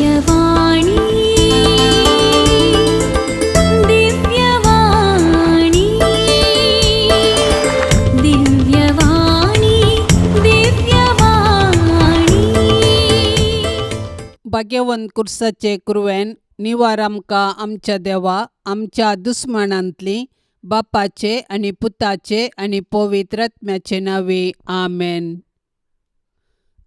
दिव्यवाणी दिव्यवाणी दिव्यवाणी दिव्यवाणी भाग्यवंत कुर्साचे कुरवेन निवार आमकां आमच्या देवा आमच्या दुस्मनांतली बापाचे आनी पुताचे आनी पवित्र आत्म्याचे नावे आमेन.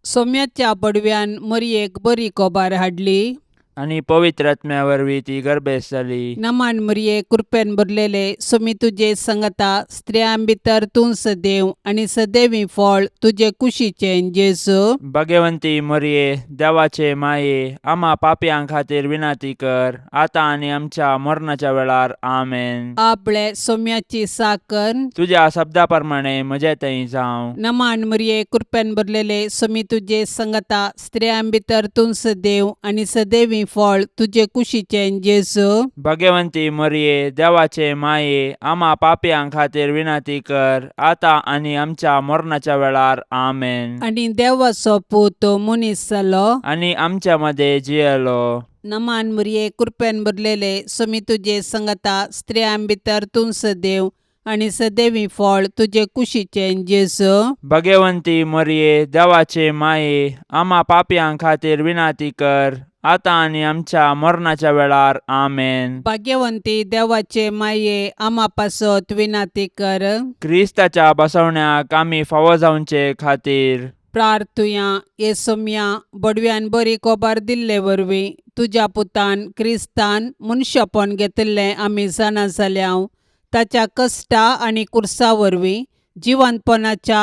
सोम्याच्या पडव्यान मरयेक बरी कोबार हाडली आणि पवित्र आत्म्या वरवीं ती गर्भेस जाली. नमान मरये कृपेन भरलेले सोमी तुजे संगता स्त्रियां भितर तूं सदैव आनी सदैवी फळ तुजे कुशीचे जेजू. भाग्यवंती मरिये देवाचे माये आम्हा पापयां खातीर विनाती कर आता आणि आमच्या मरणाच्या वेळार आमेन. आपले सोम्याची साकर तुझ्या शब्दा प्रमाणे म्हजे थंय जावं. नमान मरये कृपेन भरलेले सोमी तुजे संगता स्त्रियां भितर तूं सदैव आनी सदैवी फळ तुजे कुशीचे जेजू. भाग्यवंती मरिये देवाचे माये आम्हा पापयां खातीर विनाती कर आता आणि आमच्या मरणाच्या वेळार आमेन. आनी देवाचो पूत मनीस जालो आणि आमच्या मध्ये जियेलो. नमान मरये कृपेन भरलेले सोमी तुजे संगता स्त्रियां भितर तूं सदैव आनी सदैवी फळ तुजे कुशीचे जेजू. भाग्यवंती मरिये देवाचे माये आम्हा पापयां खातीर विनाती कर आता आणि आमच्या मरणाच्या वेळार आमेन. भाग्यवंती देवाचे माये आम्हा पासत विनाती कर. क्रिस्ताच्या बसवण्याक आमी फावो जावचे खातीर प्रार्थुया ये सोम्या बडव्यान बरी कोबार दिल्ले वरवीं तुज्या पुतान क्रिस्तान मनशापण घेतिल्लें आमी जाणा जाल्याव ताच्या कश्टा आनी कुर्सा वरवीं जिवंतपणाच्या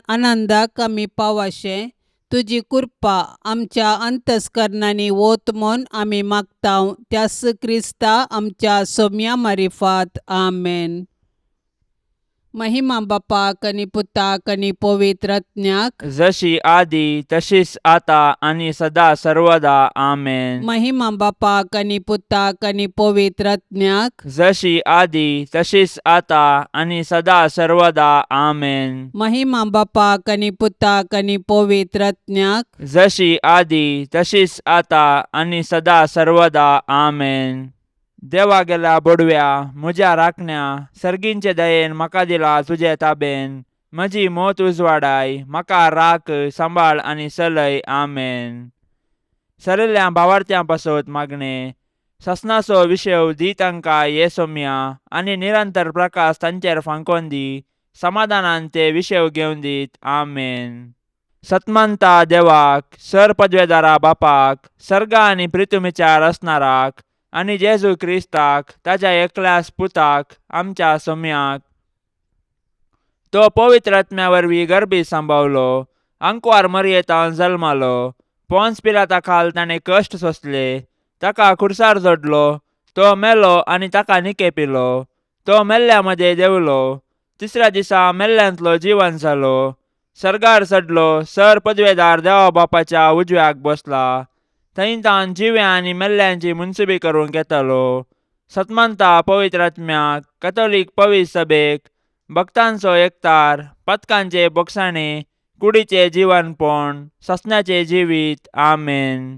आनंदाक आमी पावाशे तुजी कृपा आमच्या अंतस्करणांनी वोत म्हूण आमी मागताव त्यास क्रिस्ता आमच्या सोम्या मारिफात आमेन. महिमा बापाक आनी पुताक आनी पवित्र आत्म्याक जशी आदी तशीच आता आणि सदा सर्वदा आमेन. महिमा बापाक आनी पुताक आनी पवित्र आत्म्याक जशी आदी तशीच आता आणि सदा सर्वदा आमेन. महिमा बापाक आनी पुताक आनी पवित्र आत्म्याक जशी आदी तशीच आता आणि सदा सर्वदा आमेन. देवा गेला बडव्या म्हज्या राखण्या सर्गींचे दयेन म्हाका दिला तुजे ताबेन म्हजी मोत उजवाडाय म्हाका राख सांबाळ आनी चलय आमेन. सरिल्ल्या भावार्थ्यां पासत मागणे ससनाचो विशय दी तांकां ये सोम्या आनी निरंतर प्रकाश तांचेर फांकोन दी समाधानान ते विशय घेवन दीत आमेन. सतमंता देवाक सर पदवेदारा बापाक सर्गा आनी पृथ्वीचार असणाराक आनी जेजू क्रिस्ताक ताच्या एकल्याच पुताक आमच्या सोम्याक तो पवित्र आत्म्या वरवीं गर्भी सांबावलो अंकवार मरयेतावन जल्मालो पोंस पिलाता खाल ताणें कश्ट सोंसले ताका खुर्सार जोडलो तो मेलो आनी ताका निकेपिलो तो मेल्ल्या मध्ये देवलो तिसऱ्या दिसा मेल्ल्यांतलो जिवन जालो सर्गार चडलो सर पदवेदार देवा बापाच्या उजव्याक बसला थंय तान जिव्या आनी मेल्ल्यांची मुनसुबी करूंक येतालो. सतमंता पवित्र आत्म्याक कॅथोलीक पवित्र सभेक भक्तांचो एकतार पथकांचे बोगसाणे कुडीचे जीवनपण ससण्याचे जिवीत आमेन.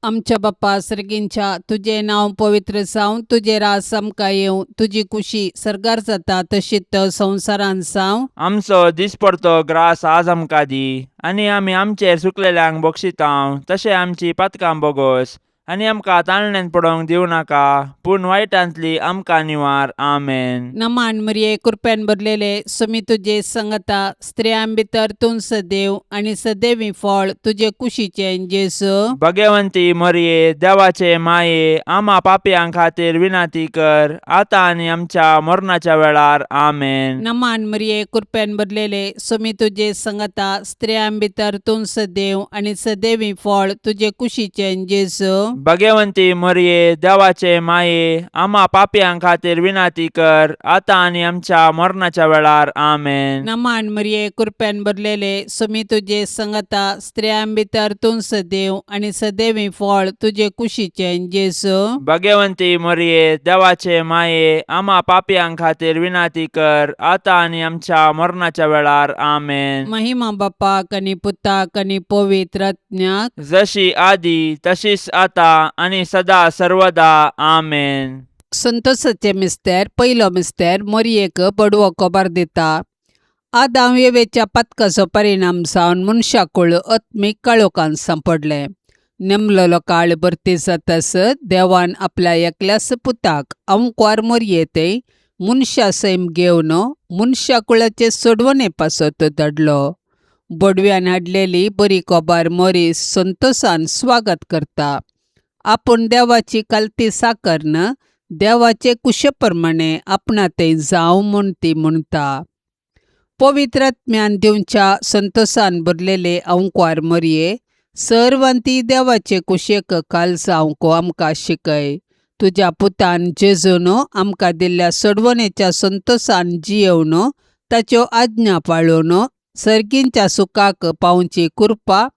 आमच्या बापा सर्गींच्या तुझे नाव पवित्र जावं तुझे रास आमकां येवं तुजी कुशी सर्गार जाता तशीच संवसारान जावं. आमचो दिसपडतो ग्रास आज आमकां दी आनी आमी आमचेर सुकलेल्यांक बक्षितांव तशें आमची पातकां बोगोस आनी आमकां ताळणेन पडोवंक दिवं नाका पूण वायटांतली आमकां निवार आमेन. नमान मरये कृपेन भरलेले सोमी तुजे संगता स्त्रियां भितर तूं सदैव आनी सदैवी फळ तुजे कुशीचे जेजू. भाग्यवंती मरिये देवाचे माये आम्हा पापयां खातीर विनाती कर आता आणि आमच्या मरणाच्या वेळार आमेन. नमान मरये कृपेन भरलेले सोमी तुजे संगता स्त्रियां भितर तूं सदैव आनी सदैवी फळ तुजे कुशीचे जेजू. भाग्यवंती मरिये देवाचे माये आम्हा पापयां खातीर विनाती कर आता आणि आमच्या मरणाच्या वेळार आमेन. नमान मरिये कृपेन भरलेले सुमी तुझे संगता स्त्रियां भितर तूं सदैव आणि सदैवी फळ तुझे कुशीचे जेसू. भाग्यवंती मरिये देवाचे माये आम्हा पापयां खातीर विनाती कर आता आणि आमच्या मरणाच्या वेळार आमेन. महिमा बापाक आणि पुताक आणि पवित्र आत्म्याक जशी आदी तशीच आता आणि सदा सर्वदा आमेन. संतोषाचे मिस्तेर पयलो मिस्तेर मरियेक बडवो कोबार दिता. आदाम येवेच्या पथकाचो परिणाम जावन मनशाकुळ आत्मीक काळोखान सांपडले. नेमलेलो काळ भरती जातास देवान आपल्या एकल्याच पुताक अंकवार मरियेते मनशा सैम घेवन मनशाकुळाचे सोडवणे पासत धाडलो. बडव्यान हाडलेली बरी कोबार मरी संतोषान स्वागत करता. आपूण देवाची कालती साकरन देवाचे कुशेप्रमाणे आपणा ते जावं म्हूण ती म्हणटा. पवित्र आत्म्यान दिवच्या संतोषान भरलेले अंकवार मरिये सर्वांती देवाचे कुशेक काल जावंक आमकां शिकय. तुज्या पुतान जेजून आमकां दिल्ल्या सोडवणेच्या संतोषान जियेवन ताच्यो आज्ञा पाळून सर्गींच्या सुखाक पावची कृपा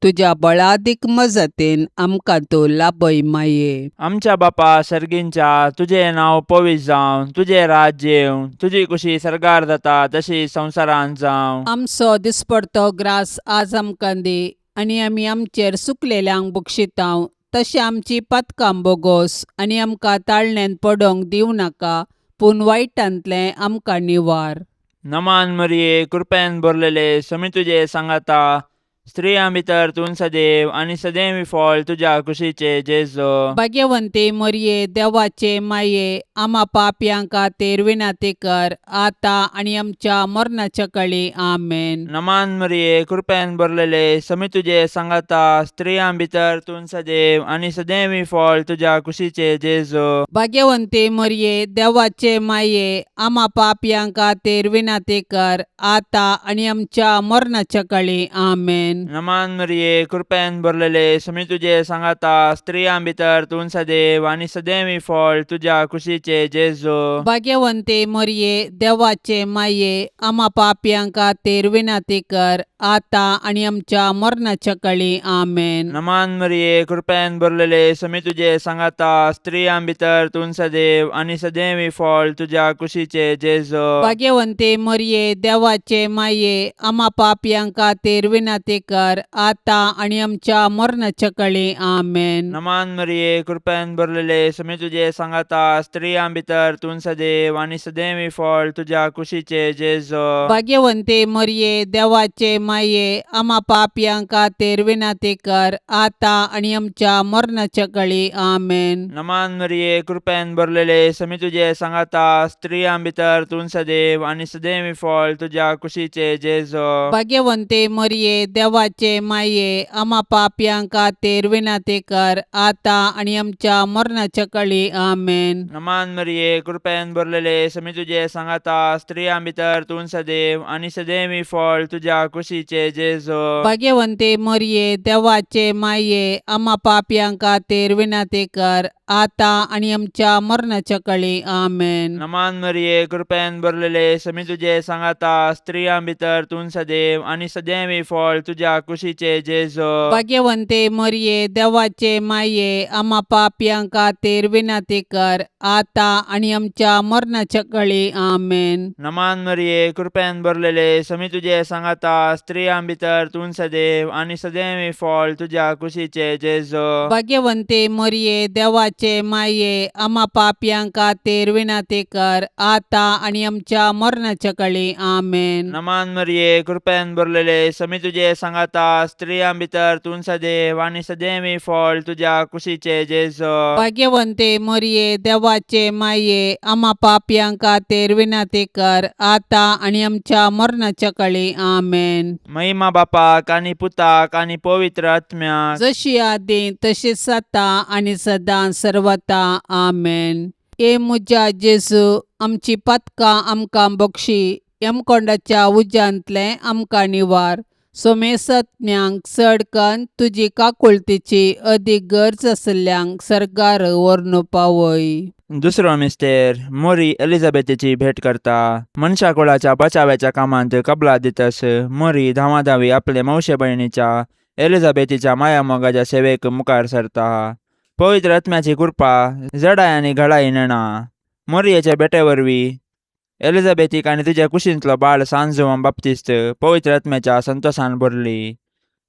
तुज्या बळादीक मजतीन आमकां तो लाभय माये. आमच्या बापा सर्गींच्या तुझे नाव पवित्र जावं, तुझे राज्य येवं, तुझी कुशी सरकार जाता तशी संवसारांत जावं. आमचो दिसपडतो ग्रास आज आमकां दी आनी आमी आमचेर सुकलेल्यांक बक्षितांव. तशें आमची पथकां बोगोस आनी आमकां ताळण्यांत पडोंक दिवं नाका पूण वायटांतले आमकां निवार. नमान मरिये कृपेन भरलेले समी तुझे सांगाता स्त्रियां भितर तूं सदैव आणि सदैवी फळ तुझ्या कुशीचे जेजो. भाग्यवंते मरिये देवाचे माये आम्हा पापयां खातीर विनाती कर आता आणि आमच्या मरणाच्या काळी आमेन. नमान मरिये कृपेन भरलेले समी तुझे सांगाता स्त्रियां भितर तूं सदैव आणि सदैवी फळ तुझ्या कुशीचे जेजो. भाग्यवंते मरिये देवाचे माये आम्हा पापयां खातीर विनाती कर आता आणि आमच्या मरणाच्या काळी आमेन. नमान मरिये कृपेन भरलेले समी तुझे सांगाता स्त्रियां भितर तूं सदैव आणि सदैवी फळ तुझ्या कुशीचे जेजो. भाग्यवंते मरिये देवाचे माये आम्हा पापयां खातीर विनाती कर आता आणि आमच्या मरणाच्या काळी आमेन. नमान मरिये कृपेन भरलेले समी तुझे सांगाता स्त्रियां भितर तूं सदैव आणि सदैवी फळ तुझ्या कुशीचे जेजो. भाग्यवंते मरिये देवाचे माये आम्हा पापयां खातीर विनाती कर आता आणि आमच्या मरणाच्या काळी आमेन. नमान मरिये कृपेन भरलेले समी तुझे सांगाता स्त्रियां भितर तूं सदैव आणि सदैवी फळ तुझ्या कुशीचे जेजो. भाग्यवंते मरिये देवाचे माये आम्हा पापयां खातीर विनाती कर आता आणि आमच्या मरणाच्या काळी आमेन. नमान मरिये कृपेन भरलेले समी तुझे सांगाता स्त्रियां भितर तूं सदैव आणि सदैवी फळ तुझ्या कुशीचे जेजो. भाग्यवंते मरिये देवाचे माये आम्हा पापयां खातीर विनाती कर आता आणि आमच्या मरणाच्या काळी आमेन. नमान मरिये कृपेन भरलेले समी तुझे सांगाता स्त्रियां भितर तूं सदैव आणि सदैवी फळ तुझ्या कुशीचे जेजो. भाग्यवंते मरिये देवाचे माये आम्हा पापयां खातीर विनाती कर आता आणि आमच्या मरणाच्या काळी आमेन. नमान मरिये कृपेन भरलेले समी तुझे सांगाता स्त्रियां भितर तूं सदैव आणि सदैवी फळ तुझ्या कुशीचे जेजो. भाग्यवंते मरिये देवाचे माये आम्हा पापयां खातीर विनाती कर आता आणि आमच्या मरणाच्या काळी आमेन. नमान मरिये कृपेन भरलेले समी तुझे सांगाता स्त्रियां भितर तूं सदैव आणि सदैवी फळ तुझ्या कुशीचे जेजो. भाग्यवंते मरिये देवाचे माये आम्हा पापयां खातीर विनाती कर आता आणि आमच्या मरणाच्या काळी आमेन. नमान मरिये कृपेन भरलेले समी तुझे सांगाता स्त्रियां भितर तूं सदैव आणि सदैवी फळ तुझ्या कुशीचे जेजो. भाग्यवंते मरिये देवाचे माये आम्हा पापयां खातीर विनाती कर आता आणि आमच्या मरणाच्या काळी आमेन. महिमा बापाक आणि पुताक आणि पवित्र आत्म्याक जशी आदी तशीच आता आणि सदां सर्वता आमेन. ए मुजा जेजू आमची पथकां आमकां बक्षी यमकोंडाच्या उज्यांतले आमकां निवार. सोमेसत्म्यांक चड कन्न तुजी काकुळतीची अदीक गरज आसल्ल्यांक सरकार व्हरून पावय. दुसरो मिस्तेर मोरी एलिझाबेथीची भेट करता. मनशा कुळाच्या बचावाच्या कामांत कबलात दितस मोरी धावाधावी आपले मावशे भयणीच्या एलिझाबेथीच्या मायामोगाच्या सेवेक मुखार सरता. पवित्र आत्म्याची कृपा जडाय आनी घडाय नेणा. मोरयेच्या भेटे वरवीं एलिझाबेथीक आनी तुज्या कुशींतलो बाळ सांजुवम बाप्तिस्त पवित्र आत्म्याच्या संतोषान भरली.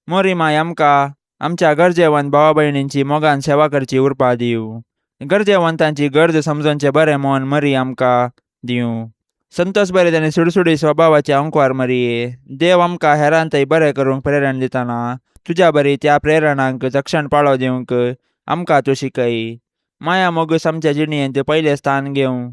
मोरी माय आमकां आमच्या गरजेवंत भावा भयणींची मोगान सेवा करची उर्बा दिवं. गरजेवंतांची गरज समजोवचें बरें मन मरी आमकां दिवं. संतोश बरें आनी सुडसुडी स्वभावाचे अंकवार मरिये, देव आमकां हेरांतय बरें करूंक प्रेरण दितना तुज्या बरी त्या प्रेरणांक चक्षण पाळो दिवंक आमकां तूं शिकय. माया मोगूस आमच्या जिणयेंत पयलें स्थान घेवं.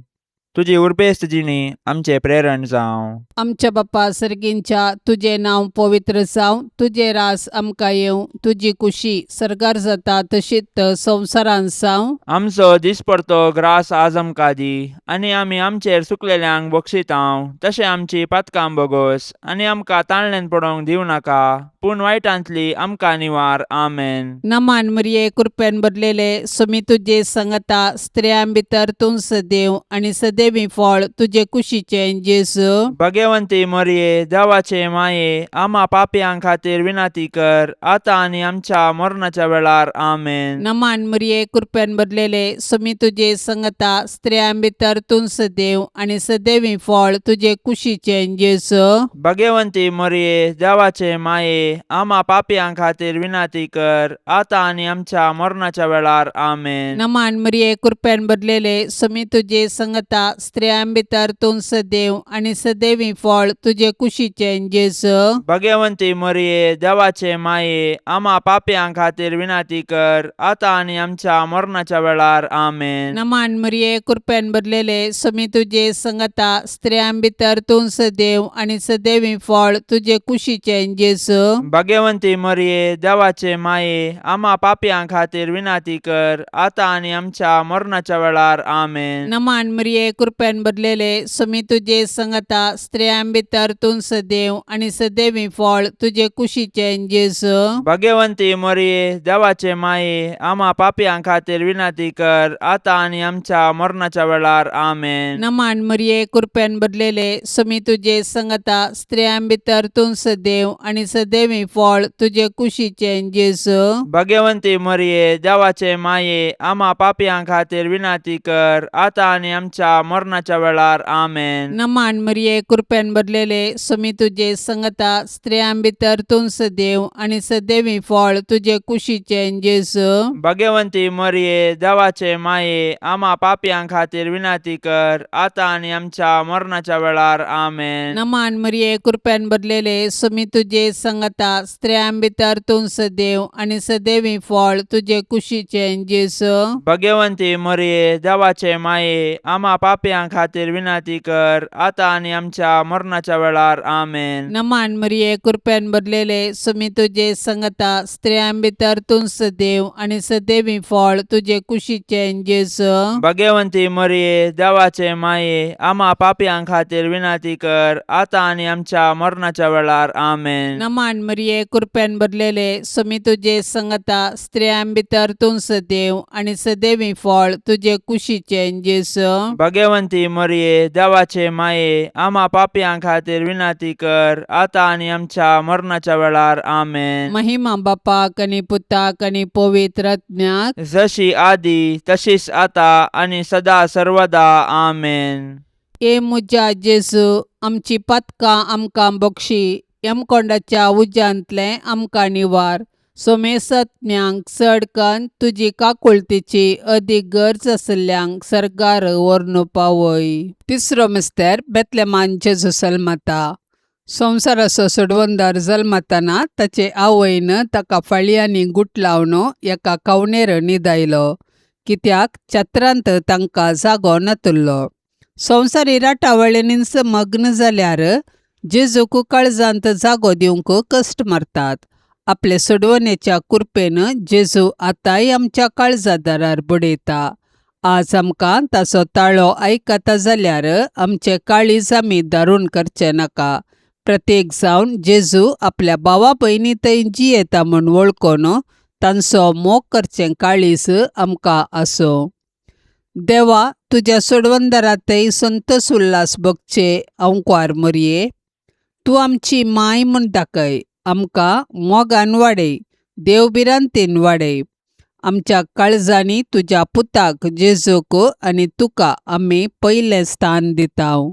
तुजी उर्बेस्त जिणी आमचें प्रेरण जावं. आमच्या बाप्पा सर्गींच्या तुजें नांव पवित्र जावं. तुजें रास आमकां येवं. तुजी कुशी सरकार जाता तशीच संवसारांत जावं. आमचो दिसपरतो ग्रास आज आमकां दी आनी आमी आमचेर सुकलेल्यांक बक्षितांव. तशें आमची पातकां बोगोस आनी आमकां ताळणेन पडोवंक दिवं नाका, पूण वायटांतली आमकां निवार. आमेन. नमान मरिये कृपेन भरलेले सुमी तुजे संगता स्त्रियां भितर तूं सदैव आनी सदैवी फळ तुजे कुशीचें जेजू. भगवंती मरिये देवाचे माये, आम्हा पापयां खातीर विनाती कर, आता आनी आमच्या मरणाच्या वेळार. आमेन. नमान मरिये कृपेन भरलेले सुमी तुजे संगता स्त्रियां भितर तूं सदैव आनी सदैवी फळ तुजे कुशीचें जेजू. भगवंती मरिये देवाचे माये, आम्हा पापयां खातीर विनाती कर, आता आनी आमच्या मरणाच्या वेळार. आमेन. नमान मरिये कृपेन भरलेले सुमी तुजे संगता स्त्रियां भितर तूं सदैव आनी सदैवी फळ तुजे कुशीचें जेजू. भगवंती मरिये देवाचे माये, आम्हा पापयां खातीर विनाती कर, आता आनी आमच्या मरणाच्या वेळार. आमेन. नमान मरिये कृपेन भरलेले सुमी तुजे संगता स्त्रियां भितर तूं सदैव आनी सदैवी फळ तुजे कुशीचें जेजू. भगवंती मरिये देवाचे माये, आम्हा पापयां खातीर विनाती कर, आता आनी आमच्या मरणाच्या वेळार. आमेन. नमान मरिये कृपेन भरलेले सुमी तुजे संगता स्त्रियां भितर तूं सदैव आनी सदैवी फळ तुजे कुशीचें जेजू. भगवंती मरिये देवाचे माये, आम्हा पापयां खातीर विनाती कर, आता आनी आमच्या मरणाच्या वेळार. आमेन. नमान मरिये कृपेन भरलेले सुमी तुजे संगता स्त्रियां भितर तूं सदैव आनी सदैवी फळ तुजे कुशीचें जेजू. भगवंती मरिये देवाचे माये, आम्हा पापयां खातीर विनाती कर, आता आनी आमच्या मरणाच्या वेळार. आमेन. नमान मरिये कृपेन भरलेले सुमी तुजे संगता स्त्रियां भितर तूं सदैव आनी सदैवी फळ तुजे कुशीचें जेजू. भगवंती मरिये देवाचे माये, आम्हा पापयां खातीर विनाती कर, आता आनी आमच्या मरणाच्या वेळार. आमेन. नमान मरिये कृपेन भरलेले सुमी तुजे संगता स्त्रियां भितर तूं सदैव आनी सदैवी फळ तुजे कुशीचें जेजू. भगवंती मरिये देवाचे माये, आम्हा पापयां खातीर विनाती कर, आता आनी आमच्या मरणाच्या वेळार. आमेन. नमान मरिये कृपेन भरलेले सुमी तुजे संगता स्त्रियां भितर तूं सदैव आनी सदैवी फळ तुजे कुशीचें जेजू. भगवंती मरिये देवाचे माये, आम्हा पापयां खातीर विनाती कर, आता आनी आमच्या मरणाच्या वेळार. आमेन. नमान मरिये कृपेन भरलेले सुमी तुजे संगता स्त्रियां भितर तूं सदैव आनी सदैवी फळ तुजे कुशीचें जेजू. भगवंती मरिये देवाचे माये, आम्हा पापयां खातीर विनाती कर, आता आनी आमच्या मरणाच्या वेळार. आमेन. महिमा बापाक आनी पुताक आनी पवित्र आत्म्याक, जशी आदी तशीच आता आनी सदा सर्वदा. आमेन. ए मुजा जेजू, आमची पातकां आमकां बक्षी, यमकोंडाच्या उज्यांतले आमकां निवार. सोमेसत्म्यांक चड कन्न तुजी काकुळतीची अदीक गरज आसल्ल्यांक सरकार व्हरून पावय. तिसरो मिस्तेर बेतलेमान जेजू जल्मता. संवसाराचो सोडवंदार जल्मतना ताचे आवयन ताका फाळयांनी गुट लावन एका कवणेर न्हिदायलो, कित्याक चत्रांत तांकां जागो नातुल्लो. संवसारी राटावळींनीच मग्न जाल्यार जेजूक काळजांत जागो दिवंक कश्ट मारतात. आपले सोडवणेच्या कृपेन जेजू आतांय आमच्या काळजादारार बडयता. आज आमकां ताचो ताळो आयकता जाल्यार आमचे काळीज आमी दारूण करचे नाका, प्रत्येक जावन जेजू आपल्या भावा भयणी थंय जी येता म्हूण वळखोन तांचो मोग करचें काळीज आमकां आसो. देवा, तुज्या सोडवंदरा थंय संतोष उल्हास भोगचे अंकार मरये. तूं आमची माय म्हूण दाखय, आमकां मोगान वाडय, देवबिरांतेन वाडय. आमच्या काळजांनी तुज्या पुताक जेजूक आनी तुका आमी पयलें स्थान दितांव.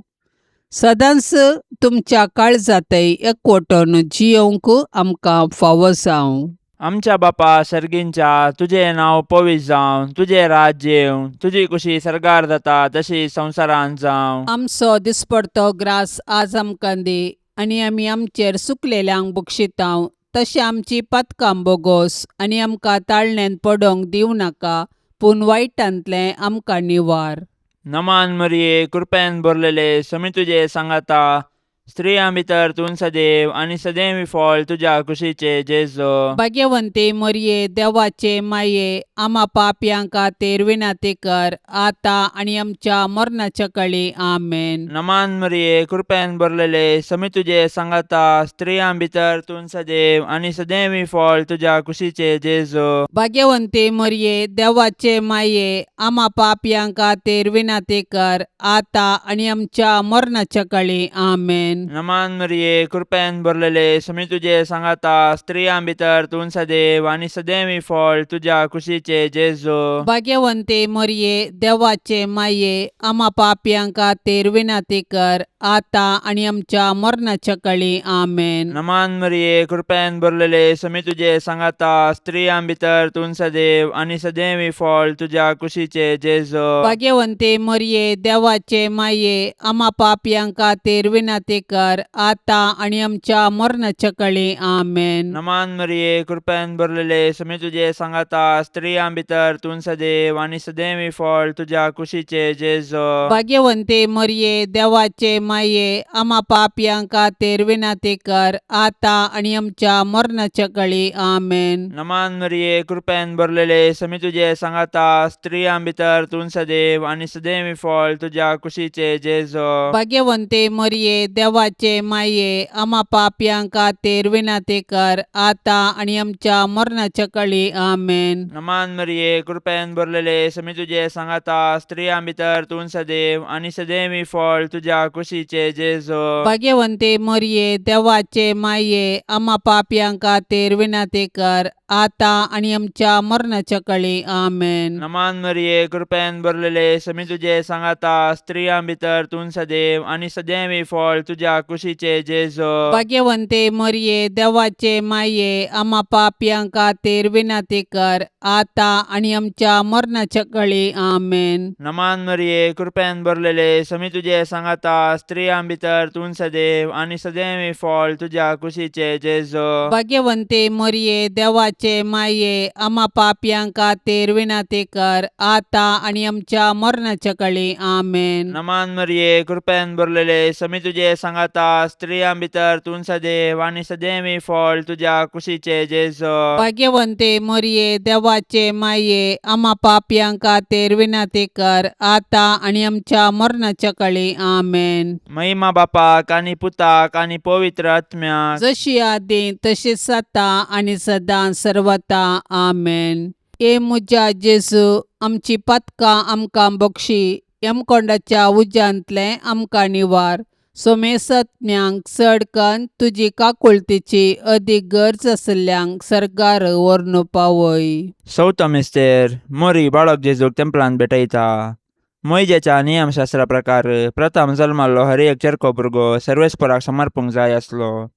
सदांच तुमच्या काळजांतय एकवटून जियोंक आमकां फावो जावं. आमच्या बापा सर्गींच्या, तुजें नांव पवित्र जावं, तुजें राज्य येवं, तुजी कुशी सरकार जाता तशी संवसारांत जावं. आमचो दिसपडतो ग्रास आज आमकां दी, आनी आमी आमचेर चुकलेल्यांक बक्षितांव. तशें आमची पातकां बोगोस आनी आमकां ताळण्यांत पडोवंक दिवं नाका, पूण वायटांतलें आमकां निवार. नमान मरिये, कृपेन भरलेले, समी तुजे सांगाता, स्त्रियां भितर तूं सदैव आनी सदैवी फळ तुज्या कुशीचे जेजो. भाग्यवंते मरिये, देवाचे माये, आम्हा पापयांक खातीर विनाती कर, आतां आनी आमच्या मरणाच्या काळी. आमेन. नमान मरिये, कृपेन भरलेले, समी तुजे सांगाता, स्त्रियां भितर तूं सदैव आनी सदैवी फळ तुज्या कुशीचे जेजो. भाग्यवंते मरिये, देवाचे माये, आम्हा पापयांक खातीर विनाती कर, आतां आनी आमच्या मरणाच्या काळी. आमेन. नमान मरिये, कृपेन भरलेले, समी तुजे सांगाता, स्त्रियां भितर तूं सदैव आनी सदैवी फळ तुज्या कुशीचे जेजो. भाग्यवंते मरिये, देवाचे माये, आम्हा पापयांक खातीर विनाती कर, आतां आनी आमच्या मरणाच्या काळी. आमेन. नमान मरिये, कृपेन भरलेले, समी तुजे सांगाता, स्त्रियां भितर तूं सदैव आनी सदैवी फळ तुज्या कुशीचे जेजो. भाग्यवंते मरिये, देवाचे माये, आम्हा पापयांक खातीर विनाती कर, आतां आनी आमच्या मरणाच्या काळी. आमेन. नमान मरिये, कृपेन भरलेले, समी तुजे सांगाता, स्त्रियां भितर तूं सदैव आनी सदैवी फळ तुज्या कुशीचे जेजो. भाग्यवंते मरिये, देवाचे माये, आम्हा पापयांक खातीर विनाती कर, आतां आनी आमच्या मरणाच्या काळी. आमेन. नमान मरिये, कृपेन भरलेले, समी तुजे सांगाता, स्त्रियां भितर तूं सदैव आनी सदैवी फळ तुज्या कुशीचे जेजो. भाग्यवंते मरिये, देवाचे माये, आम्हा पापयांक खातीर विनाती कर, आतां आनी आमच्या मरणाच्या काळी. आमेन. नमान मरिये, कृपेन भरलेले, समी तुजे सांगाता, स्त्रियां भितर तूं सदैव आनी सदैवी फळ तुज्या कुशीचे जेजो. भाग्यवंते मरिये, देवाचे माये, आम्हा पापयांक खातीर विनाती कर, आतां आनी आमच्या मरणाच्या काळी. आमेन. नमान मरिये, कृपेन भरलेले, समी तुजे सांगाता, स्त्रियां भितर तूं सदैव आनी सदैवी फळ तुज्या कुशीचे जेजो. भाग्यवंते मरिये, देवाचे माये, आम्हा पापयांक खातीर विनाती कर, आतां आनी आमच्या मरणाच्या काळी. आमेन. नमान मरिये, कृपेन भरलेले, समी तुजे सांगाता, स्त्रियां भितर तूं सदैव आनी सदैवी फळ तुज्या कुशीचे जेजो. भाग्यवंते मरिये, देवाचे माये, आम्हा पापयांक खातीर विनाती कर, आतां आनी आमच्या मरणाच्या काळी. आमेन. नमान मरिये, कृपेन भरलेले, समी तुजे सांगाता, स्त्रियां भितर तूं सदैव आनी सदैवी फळ तुज्या कुशीचे जेजो. भाग्यवंते मरिये, देवाचे माये, आम्हा पापयांक खातीर विनाती कर, आतां आनी आमच्या मरणाच्या काळी. आमेन. महिमा बापाक आनी पुताक आनी पवित्र आत्म्याक, जशी आदी तशीच आता आनी सदां सर्वता. आमेन. ए मुजा जेजू, आमची पातकां आमकां बक्षी, यमकोंडाच्या उज्यांतले आमकां निवार. सोमेसत्म्यांक चड कन्न तुजी काकुळतीची अदीक गरज आसल्यांक सरकार व्हरून पावय. चवथो मिस्तेर, मोरी बाळक जेजूक तेंपलांत भेटयता. मोइजेच्या नियमशास्त्रा प्रकार प्रथम जल्माल्लो हर एक चरको भुरगो सर्वेस्पराक समर्पूंक जाय आसलो.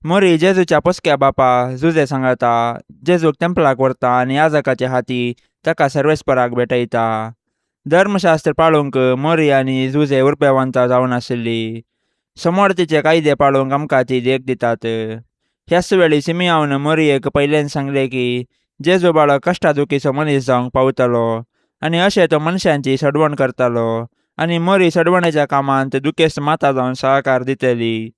मोरी जेजूच्या पोसक्या बापा जुजे सांगाता, जेजूक तेंपलाक व्हरता आनी याजकाचे हाती ताका सर्वेस्पराक भेटयता. धर्मशास्त्र पाळूंक मोरी आनी जुजे उरपेवंतां जावन आशिल्लीं. समोर तिचे कायदे पाळूंक आमकां ती देख दितात. ह्याच वेळी सिमियावन मोरयेक पयलें सांगलें की जेजू बाळक कश्टादुखीचो मनीस जावंक पावतलो आनी अशें तो मनशांची सडवण करतालो आनी मोरी सडवणेच्या कामांत दुखेस्त माता जावन सहकार दितली.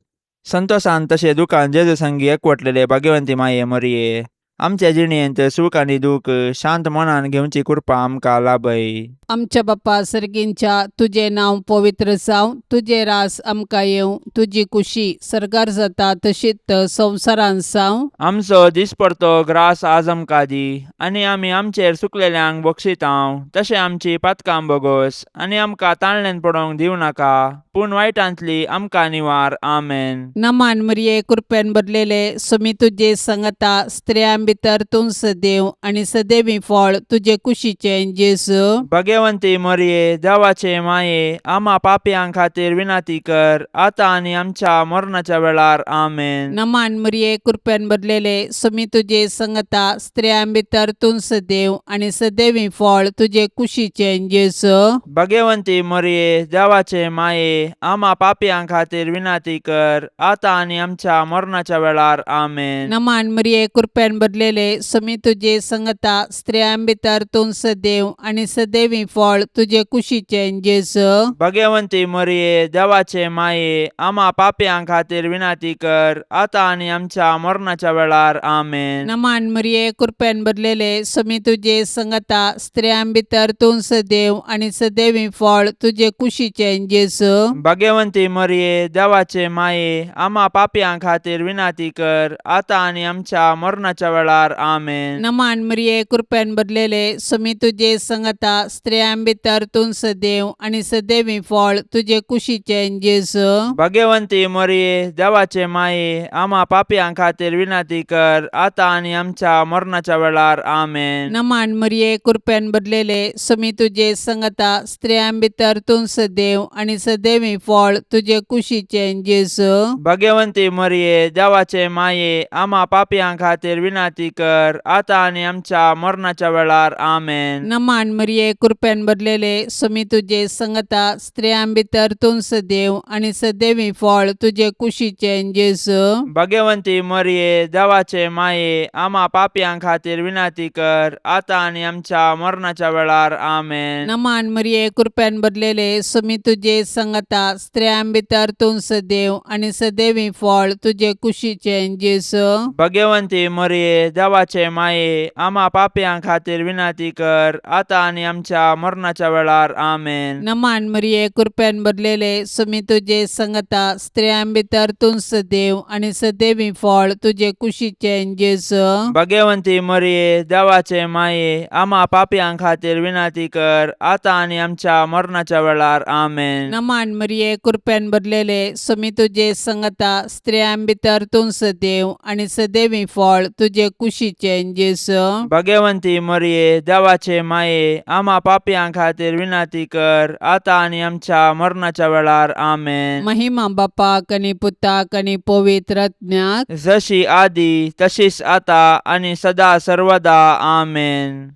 संतोशान तशें दुखान जेजू संगी एकवटलेले भाग्यवंती माये मोरये, आमच्या जिणेंत सूख आनी दूख शांत मनान घेवची कृपा आमकां लाभय. आमच्या बाप्पा सर्गींच्या तुझे नांव पवित्र जावं, तुझे रास आमकां येवं, तुजी कुशी सरकार जाता तशीच संवसारांत जावं. आमचो दिसपरतो ग्रास आज आमकां दी, आनी आमी आमचेर सुकलेल्यांक बक्षितांव. तशें आमची पातकां बोगोस, आनी आमकां ताळणेन पडोवंक दिवं नाका, पूण वायटांतली आमकां निवार. आमेन. नमान मरिये कृपेन भरलेले सुमी तुझे संगता स्त्रियां भितर तूं सदैव आनी सदैवी फळ तुझे कुशीचे जेजू. भगवंती मरिये देवाचे माये, आम्हा पापयांक खातीर विनाती कर, आतां आनी आमच्या मरणाच्या वेळार. आमेन. नमान मरिये कृपेन भरलेले सुमी तुझे संगता स्त्रियां भितर तूं सदैव आनी सदैवी फळ तुझे कुशीचे जेजू. भगवंती मरिये देवाचे माये, आम्हा पापयांक खातीर विनाती कर, आतां आनी आमच्या मरणाच्या वेळार. आमेन. नमान मरिये कृपेन भरलेले सुमी तुझे संगता स्त्रियां भितर तूं सदैव आनी सदैवी फळ तुझे कुशीचे जेजू. भगवंती मरिये देवाचे माये, आम्हा पापयांक खातीर विनाती कर, आतां आनी आमच्या मरणाच्या वेळार. आमेन. नमान मरिये कृपेन भरलेले सुमी तुझे संगता स्त्रियां भितर तूं सदैव आनी सदैवी फळ तुझे कुशीचे जेजू. भगवंती मरिये देवाचे माये, आम्हा पापयांक खातीर विनाती कर, आतां आनी आमच्या मरणाच्या वेळार. आमेन. नमान मरिये कृपेन भरलेले सुमी तुझे संगता स्त्रियां भितर तूं सदैव आनी सदैवी फळ तुझे कुशीचे जेजू. भगवंती मरिये देवाचे माये, आम्हा पापयांक खातीर विनाती कर, आतां आनी आमच्या मरणाच्या वेळार. आमेन. नमान मरिये कृपेन भरलेले सुमी तुझे संगता स्त्रियां भितर तूं सदैव आनी सदैवी फळ तुझे कुशीचे जेजू. भगवंती मरिये देवाचे माये, आम्हा पापयांक खातीर विनाती कर, आतां आनी आमच्या मरणाच्या वेळार. आमेन. नमान मरिये कृपेन भरलेले सुमी तुझे संगता स्त्रियां भितर तूं सदैव आनी सदैवी फळ तुझे कुशीचे जेजू. भगवंती मरिये देवाचे माये, आम्हा पापयांक खातीर विनाती कर, आतां आनी आमच्या मरणाच्या वेळार. आमेन. नमान मरिये कृपेन भरलेले सुमी तुझे संगता स्त्रियां भितर तूं सदैव आनी सदैवी फळ तुझे कुशीचे जेजू. भगवंती मरिये देवाचे माये, आम्हा पापयांक खातीर विनाती कर, आतां आनी आमच्या मरणाच्या वेळार. आमेन. नमान मरिये कृपेन भरलेले सुमी तुझे संगता स्त्रियां भितर तूं सदैव आनी सदैवी फळ तुझे कुशीचे जेजू. भगवंती मरिये देवाचे माये, आम्हा पापयांक खातीर विनाती कर, आतां आनी आमच्या मरणाच्या वेळार. आमेन. नमान मरिये कृपेन भरलेले सुमी तुझे संगता स्त्रियां भितर तूं सदैव आनी सदैवी फळ तुझे कुशीचे जेजू. भगवंती मरिये देवाचे माये, आम्हा पापयांक खातीर विनाती कर, आतां आनी आमच्या मरणाच्या वेळार. आमेन. महिमा बापाक आनी पुताक आनी पवित्र आत्म्याक, जशी आदी तशीच आतां आनी सदा सर्वदा. आमेन.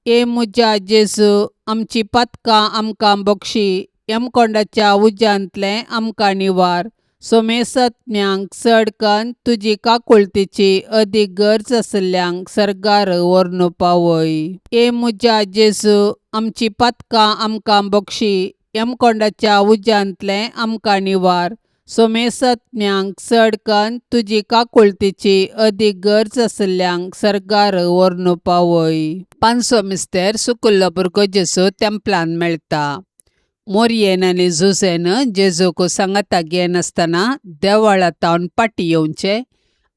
ए मुजा जेजू, आमची पातकां आमकां बक्षी, यमकोंडाच्या उज्यांतले आमकां निवार. सोमेसत्म्यांक चड कन्न तुजी काकुळतीची अदीक गरज आसल्यांक सरकार व्हरून पावय. ए मुजा जेजू, आमची पातकां आमकां बक्षी, यमकोंडाच्या उज्यांतले आमकां निवार. सोमेसत्म्यांक चड कन्न तुजी काकुळतीची अदीक गरज आसल्यांक सरकार व्हरून पावय. पांचवो मिस्तेर सुकुल्लो भुरगो जेजू तेंपलान मेळटा. मोरयेन आनी झुजेन जेजूक सांगाता घेन आसतना देवळांतावन पाटी येवचे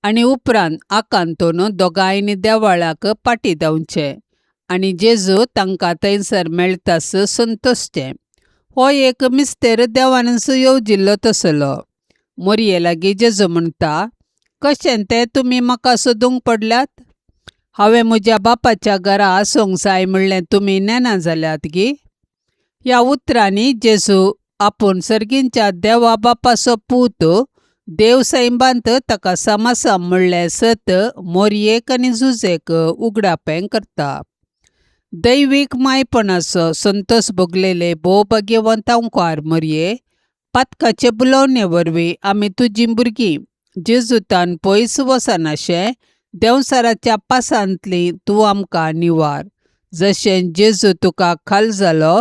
आनी उपरांत आकांतून दोगांयनी देवळाक पाटी देंवचे आनी जेजू तांकां थंयसर मेळटास संतोसचे. हो एक मिस्तेर देवानच येवजिल्लो तसलो. मोरये लागीं जेजू म्हणटा, कशें तें तुमी म्हाका सोदूंक पडल्यात? हांवें म्हज्या बापाच्या घरा आसूंक जाय म्हणलें तुमी नेना जाल्यात गी. ह्या उतरांनी जेजू आपूण सर्गींच्या देवा बापाचो पूत देव सैबांत ताका समासम म्हणलें सत मोरयेक आनी झुजेक उगडापें करता. दैवीक मायपणाचो संतोस भोगलेले भोव भाग्यवंतांकार मोरये, पातकाचे बुलोवणे वरवीं आमी तुजीं भुरगीं जेजूतान पयस वचनाशें देंवसाराच्या पासांतलीं तूं आमकां निवार. जशें जेजू तुका खाल जालो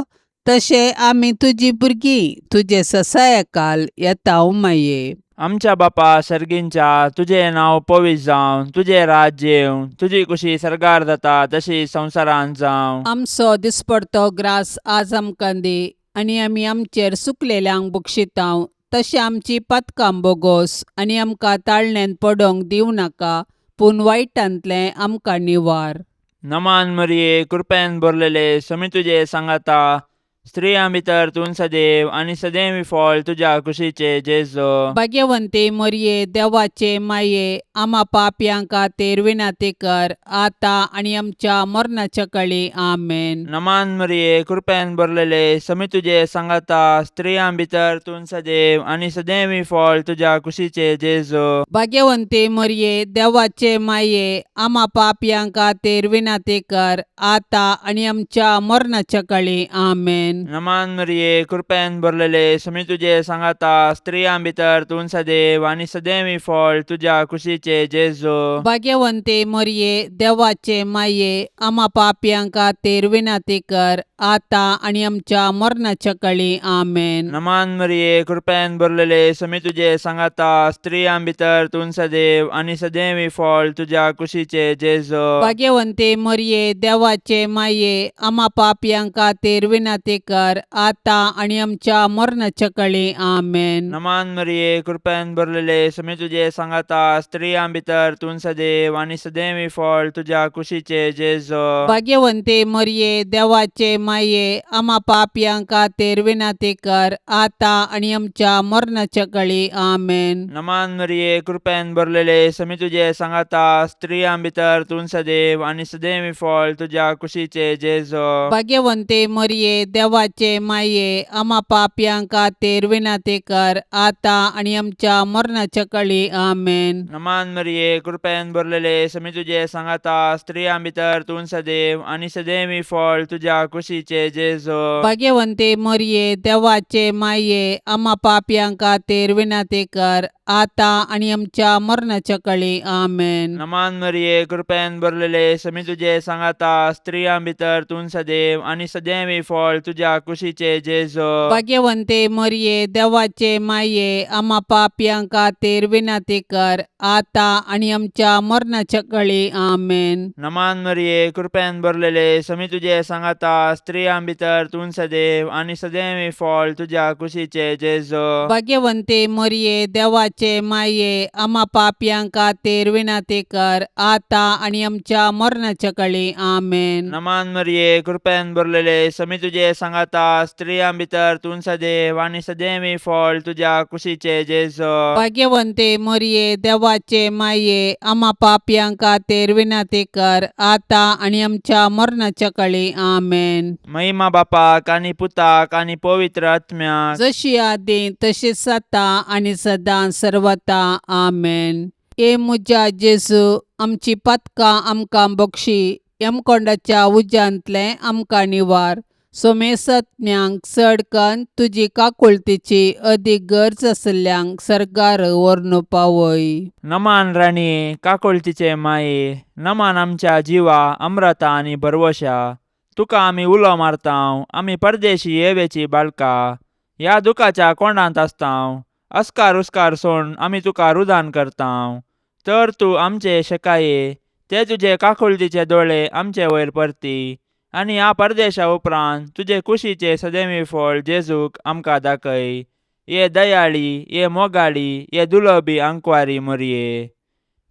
तशें आमी तुजीं भुरगीं तुजे ससाया काल येतांव माये. आमच्या बापा सर्गींच्या तुझे नाव पवित्र जावं, तुझे राज्य येवं, तुझी कुशी सरकार जाता तशी संवसारांत जावं. आमचो दिसपडतो ग्रास आज आमकां दी, आनी आमी आमचेर सुकलेल्यांक बक्षितांव. तशें आमची पातकां बोगोस, आनी आमकां ताळण्यांत पडोवंक दिवं नाका, पूण वायटांतलें आमकां निवार. नमान मरिये, कृपेन भरलेले, समी तुझे सांगाता, स्त्रियां भितर तूं सदैव आनी सदैवी फळ तुझ्या कुशीचे जेजो. भाग्यवंते मरिये, देवाचे माये, आम्हा पापयांक खातीर विनाती कर, आता आनी आमच्या मरणाच्या काळी आमेन. नमान मरिये, कृपेन भरलेले, समी तुझे सांगाता, स्त्रियां भितर तूं सदैव आनी सदैवी फळ तुझ्या कुशीचे जेजो. भाग्यवंते मरिये, देवाचे माये, आम्हा पापयांक खातीर विनाती कर, आता आनी आमच्या मरणाच्या काळी आमेन. नमान मरिये, कृपेन भरलेले, समी तुझे सांगाता, स्त्रियां भितर तूं सदैव आनी सदैवी फळ तुझ्या कुशीचे जेजो. भाग्यवंते मरिये, देवाचे माये, आम्हा पापयांक खातीर विनाती कर, आता आनी आमच्या मरणाच्या काळी आमेन. नमान मरिये, कृपेन भरलेले, समी तुझे सांगाता, स्त्रियां भितर तूं सदैव आनी सदैवी फळ तुझ्या कुशीचे जेजो. भाग्यवंते मरिये, देवाचे माये, आम्हा पापयांक खातीर विनाती कर, आता आनी आमच्या मरणाच्या काळी आमेन. नमान मरिये, कृपेन भरलेले, समी तुझे सांगाता, स्त्रियां भितर तूं सदैव आनी सदैवी फळ तुझ्या कुशीचे जेजो. भाग्यवंते मरिये, देवाचे माये, आम्हा पापयांक खातीर विनाती कर, आता आनी आमच्या मरणाच्या काळी आमेन. नमान मरिये, कृपेन भरलेले, समी तुझे सांगाता, स्त्रियां भितर तूं सदैव आनी सदैवी फळ तुझ्या कुशीचे जेजो. भाग्यवंते मरिये, देवाचे माये, आम्हा पापयांक खातीर विनाती कर, आता आनी आमच्या मरणाच्या काळी आमेन. नमान मरिये, कृपेन भरलेले, समी तुझे सांगाता, स्त्रियां भितर तूं सदैव आनी सदैवी फळ तुझ्या कुशीचे जेजो. भाग्यवंते मरिये, देवाचे माये, आम्हा पापयांक खातीर विनाती कर, आता आनी आमच्या मरणाच्या काळी आमेन. नमान मरिये, कृपेन भरलेले, समी तुझे सांगाता, स्त्रियां भितर तूं सदैव आनी सदैवी फळ तुझ्या कुशीचे जेजो. भाग्यवंते मरिये, देवाचे माये, आम्हा पापयांक खातीर विनाती कर, आता आनी आमच्या मरणाच्या काळी आमेन. नमान मरिये, कृपेन भरलेले, समी तुझे सांगाता, स्त्रियां भितर तूं सदैव आनी सदैवी फळ तुझ्या कुशीचे जेजो. भाग्यवंते मरिये, देवाचे माये, आम्हा पापयांक खातीर विनाती कर, आता आनी आमच्या मरणाच्या काळी आमेन. नमान मरिये, कृपेन भरलेले, समी तुझे सांगाता, स्त्रियां भितर तूं सदैव आनी सदैवी फळ तुझ्या कुशीचे जेजो. भाग्यवंते मरिये, देवाचे माये, आम्हा पापयांक खातीर विनाती कर, आता आनी आमच्या मरणाच्या काळी आमेन. महिमा बापाक आनी पुताक आनी पवित्र आत्म्याक, जशी आदी तशीच आता आनी सदां सर्वता आमेन. ए मुजा जेजू, आमची पातकां आमकां बक्षी, यमकोंडाच्या उज्यांतलें आमकां निवार. सोमेसत्म्यांक चड कन्न तुजी काकुळतीची अदीक गरज आसल्यांक सरकार व्हरून पावय. नमान राणीये, काकुळतीचे माये, नमान आमच्या जिवा अमृता आनी भरवशा. तुका आमी उलो मारतांव, आमी परदेशी येवेची बाळकां, ह्या दुखाच्या कोंडांत आसतांव. अस्कार उस्कार सोडून आमी तुका रुदान करतांव. तर तूं आमचे शेकाये, ते तुजे काकुळतीचे दोळे आमचे वयर परती, आनी ह्या परदेशा उपरांत तुजे कुशीचे सदैवी फळ जेजूक आमकां दाखय. ये दयाळी, ये मोगाळी, ये दुलोबी आंकवारी मरिये.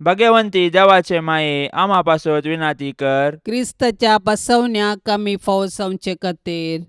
भाग्यवंती देवाचे माये, आम्हा पासत विनाती कर. क्रिस्ताच्या बसवण्याक आमी फावो जावचे खातीर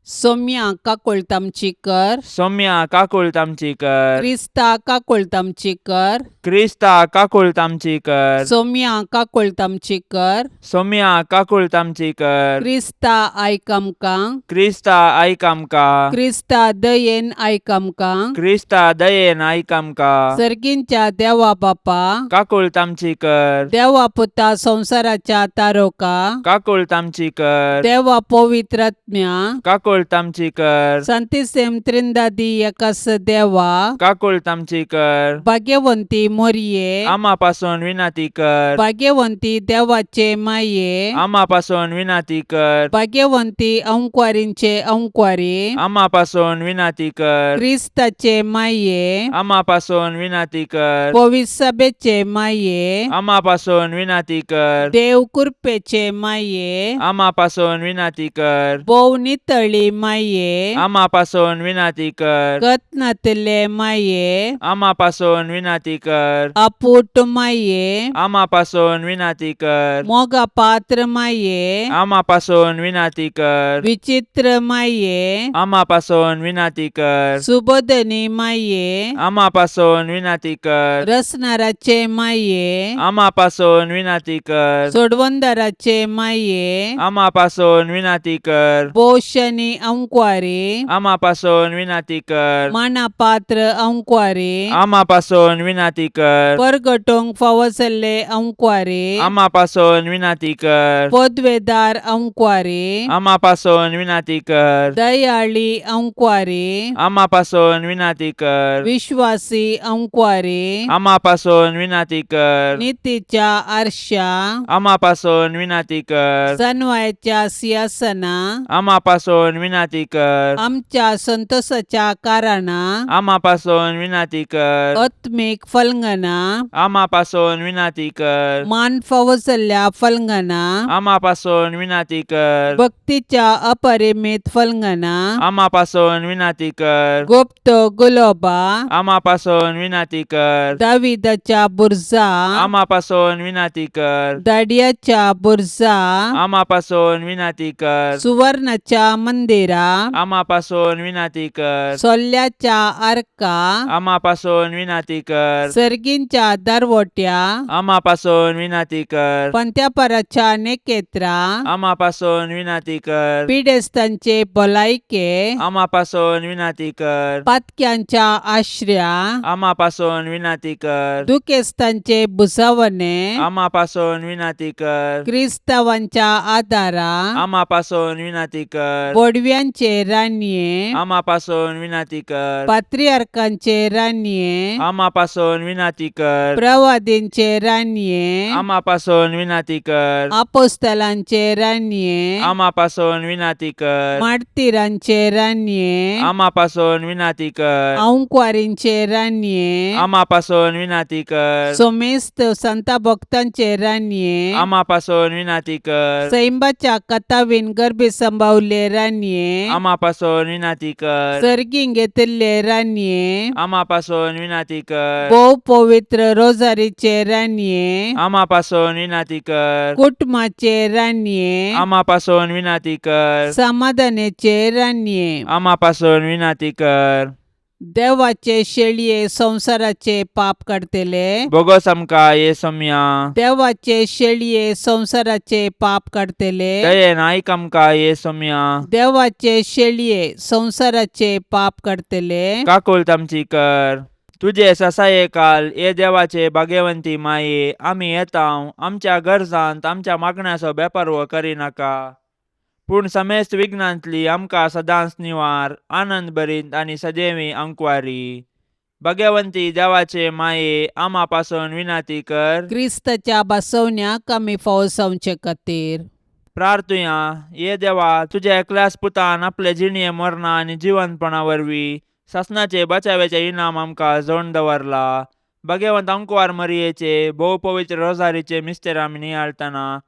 सोम्या काकुळतामची कर. सौम्या काकुळतामची कर. क्रिस्ता काकुळतामची कर. क्रिस्ता काकुळतामची कर. सोम्या काकुळतामची कर. सौम्या काकुळतामची कर. क्रिस्ता आयक आमकां. क्रिस्ता आयक आमकां. क्रिस्ता दयेन आयक आमकां. क्रिस्ता दयेन आयक आमकां. सर्गींच्या देवा बापा, काकुळतामची कर. देवा पुता संवसाराच्या तारोका, काकुळतामची कर. देवा पवित्र आत्म्या, काकुळ काकूळ तामची कर Santíssim Trindade Yakas Deva, काकूळ तामची कर भाग्यवंती मोरये, आम्हापासून विनंती कर भाग्यवंती देवाचे माये, आम्हापासून विनंती कर भाग्यवंती अंकुवारींचे अंकुवारी, आम्हापासून विनंती कर क्रिस्ताचे माये, आम्हापासून विनंती कर पवित्र सभेचे माये, आम्हापासून विनंती कर देव कृपेचे माये, आम्हापासून विनंती कर भोव नितळी माये, आम्हापासून विनंती कर गतनातले माये, आम्हापासून विनंती कर अपूट माये, आम्हापासून विनंती कर मोगा पात्र माये, आम्हापासून विनंती कर विचित्र माये, आम्हापासून विनंती कर सुबोधनी माये, आम्हापासून विनंती कर रसनाराचे माये, आम्हापासून विनंती कर सोडवंदाराचे माये, आम्हापासून विनंती कर बोशनी अंकुवारी, आम्हापासून विनंती कर मानापात्र अंकुवारी, आम्हापासून विनंती कर परगटोंक फावसले अंकुवारी, आम्हापासून विनंती कर पदवेदार अंकुवारी, आम्हापासून विनंती कर दयाळी अंकुवारी, आम्हापासून विनंती कर विश्वासी अंकुवारी, आम्हापासून विनंती कर नीतीच्या आरशा, आम्हापासून विनंती कर सनवायच्या सिंहासना, आम्हापासून विनंती कर आमच्या संतोषाच्या कारणा, आम्हापासून विनंती कर आत्मिक फलंगना, आम्हापासून विनंती कर मान फावसल्या फलंगना, आम्हापासून विनंती कर भक्तीच्या अपरिमित फलंगना, आम्हापासून विनंती कर गुप्त गुलोबा, आम्हापासून विनंती कर दाविदाच्या बुर्जा, आम्हापासून विनंती कर दाडियाच्या बुर्जा, आम्हापासून विनंती कर सुवर्णाच्या मंदिरा, आम्हापासून विनंती कर सोल्ल्याच्या आर्का, आम्हापासून विनंती कर सर्गींच्या दरवट्या, आम्हापासून विनंती कर पंत्यापराच्या नेकेत्रा, आम्हापासून विनंती कर पिडेस्तांचे भलायके, आम्हापासून विनंती कर पातक्यांच्या आश्रया, आम्हापासून विनंती कर दुखेस्तांचे बुसावणे, आम्हापासून विनंती कर क्रिस्तावांच्या आदारा, आम्हापासून विनंती कर बोडव्यांचे रान्ये, आम्हापासून विनंती कर पात्रियार्कांचे रान्ये, आम्हापासून विनंती कर प्रवादींचे रान्ये, आम्हापासून विनंती कर आपोस्तलांचे रान्ये, आम्हापासून विनंती कर मार्तिरांचे रान्ये, आम्हापासून विनंती कर अंकुवारींचे रान्ये, आम्हापासून विनंती कर सोमेस्त संता भक्तांचे रान्ये, आम्हापासून विनंती कर सैंबाच्या कथावीन गर्भे संभावले रान्ये, आम्हापासून विनंती कर सर्गीं घेतले रान्ये, आम्हापासून विनंती कर भोव पवित्र रोजारीचे रान्ये, आम्हापासून विनंती कर कुटुंबाचे रान्ये, आम्हापासून विनंती कर समाधानाचे रान्ये, आम्हापासून विनंती कर देवाचे शेळये संसाराचे पाप काढतेले, बोगस आमका येसुम्या देवाचे शेळये संसाराचे पाप काढतेले, दयेन ऐक आमका येसुम्या देवाचे शेळये संसाराचे पाप काढतेले, काकूल तामची कर तुझे ससाये काल ये देवाचे भाग्यवंती माये आम्ही येताव आमच्या गरजांत आमच्या मागण्याचो बेपर्व करिनाका पूण समेस्त विघ्नांतली आमकां सदांच निवार आनंद भरीत आनी सदैवी अंकुवारी भाग्यवंती देवाचे माये आम्हापासून विनंती कर क्रिस्ताच्या बसवण्याक आमी फावसावचे खातीर प्रार्थुया ये देवा तुझ्या एकल्याच पुतान आपले जिणये मरणा आनी जिवंतपणा वरवीं सासनाचे बचावेचे इनाम आमकां जोडून दवरला भाग्यवंत अंकुवार मरियेचे भोव पवित्र रोजारीचे मिस्तेर आमी नियाळतना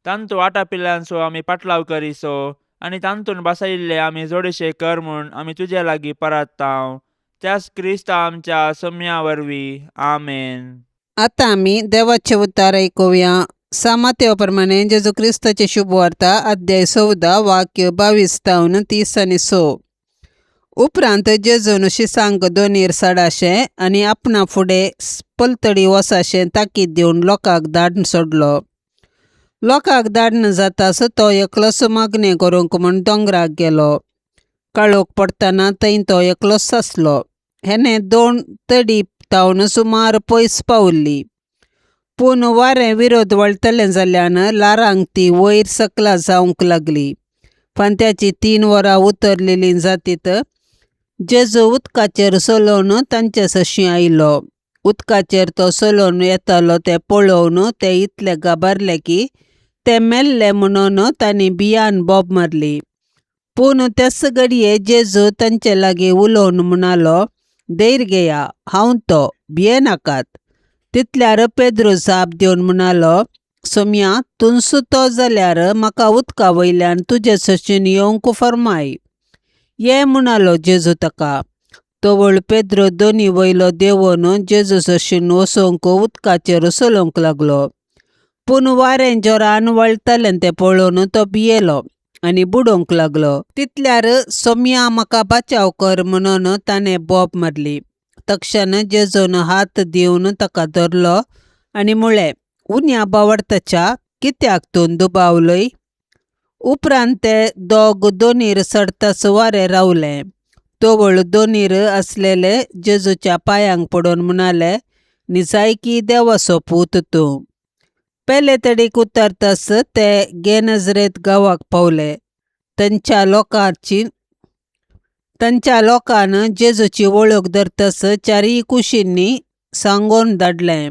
तांतू वाटा पिल्ल्यांचो आमी पाटलाव करिसो आनी तांतून बसयिल्ले आमी जोडशे कर म्हूण आमी तुजे लागीं परताव त्याच क्रिस्ता आमच्या सोम्या वरवीं आमेन. आतां आमी देवाचे उतार ऐकुया. सामात्या प्रमाणे जेजू क्रिस्ताचे शुभवार्ता अध्याय 14 वाक्य 22-30 आनी 6. उपरांत जेजून शिसांक 2 साडाशे आनी आपणा फुडें पलतडी वसाशें ताकीद दिवन लोकांक धाडून सोडलो. लोकांक धाडन जाताच तो एकलोसो मागणे करूंक म्हूण दोंगराक गेलो. काळोख पडटना थंय तो एकलोच आसलो. हेणे 2 तडी तावन सुमार पयस पावल्ली. पूण वारें विरोध वळटलें जाल्यान लारांक ती वयर सकला जावंक लागली. फांत्याची 3 वरां उतरलेलीं जातीत जेजू उदकाचेर चलोवन तांचे सशी आयलो. उदकाचेर तो चलोवन येतालो तें पळोवन ते इतले गाबारले की ते मेल्ले म्हणून तांणी भियान बोब मारली. पूण तेच घडये जेजू तांचे लागीं उलोवन म्हणालो, धैर्य घेया, हांव तो, भियेनाकात. तितल्यार पेद्रू जाप दिवन म्हणालो, सोम्या, तूं सुतो जाल्यार म्हाका उदका वयल्यान तुजे सशीन येवंक फर्माय. ये म्हणालो जेजू ताका. तोवळ पेद्रू दोनी वयलो देंवोन जेजू सशीन वसोंक उदकाचेर चलोवंक लागलो. पूण वारें जोरान वळतालें तें पळोवन तो भियेलो आनी बुडोवंक लागलो. तितल्यार सोम्या, म्हाका बचाव कर म्हणून ताणें बोब मारली. तक्षण जेजून हात दिवन ताका धरलो आनी म्हळें, उन्या बावडताच्या, कित्याक तूं दुबावलय? उपरांत ते दोग दोनीर सडताच वारें रावले. तोवळ दोनीर आसलेले जेजूच्या पांयांक पडोवन म्हणाले, निजायकी देवाचो पूत तूं. पेले तडीक उतरताच ते गेनजरेत गांवाक पावले. तांच्या लोकान जेजूची वळख धरताच चारीय कुशींनी सांगोन धाडलें.